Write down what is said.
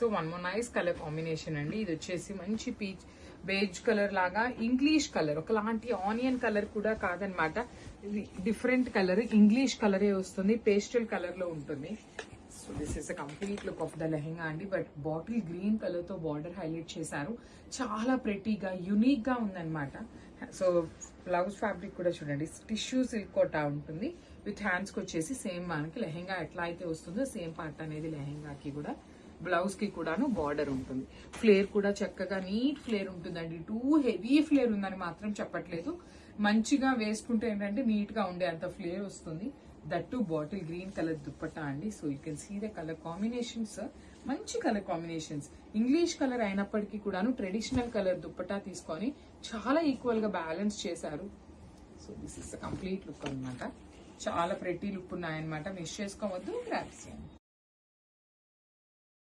So one more nice colour combination అండి. ఇది వచ్చేసి మంచి పీచ్ బేజ్ కలర్ లాగా ఇంగ్లీష్ కలర్, ఒకలాంటి ఆనియన్ కలర్ కూడా కాదనమాట. ఇది డిఫరెంట్ కలర్, ఇంగ్లీష్ కలరే వస్తుంది, పేస్టల్ కలర్ లో ఉంటుంది. So this is a complete look of the lehenga అండి. బట్ బాటిల్ గ్రీన్ కలర్ తో బార్డర్ హైలైట్ చేశారు, చాలా ప్రెటీగా యూనిక్ గా ఉందన్నమాట. సో బ్లౌజ్ ఫ్యాబ్రిక్ కూడా చూడండి, టిష్యూ సిల్క్ కోటా ఉంటుంది. విత్ హ్యాండ్స్ కి వచ్చేసి సేమ్ మనకి లెహెంగా ఎట్లా అయితే వస్తుందో సేమ్ పార్ట్ అనేది లెహెంగాకి కూడా, బ్లౌజ్ కి కూడాను బార్డర్ ఉంటుంది. ఫ్లేర్ కూడా చక్కగా నీట్ ఫ్లేర్ ఉంటుందండి. టూ హెవీ ఫ్లేర్ ఉందని మాత్రం చెప్పట్లేదు, మంచిగా వేసుకుంటే ఏంటంటే నీట్ గా ఉండే అంత ఫ్లేర్ వస్తుంది. That bottle green colour dupatta అండి. So you can see the colour combinations, మంచి కలర్ కాంబినేషన్స్. ఇంగ్లీష్ కలర్ అయినప్పటికీ కూడాను ట్రెడిషనల్ కలర్ దుప్పట్టా తీసుకొని చాలా ఈక్వల్ గా బ్యాలెన్స్ చేశారు. So this is the complete look అనమాట. చాలా ప్రెటీ లుక్ ఉన్నాయన్నమాట, మిస్ చేసుకోవద్దు, గ్రాబ్స్ చేయండి.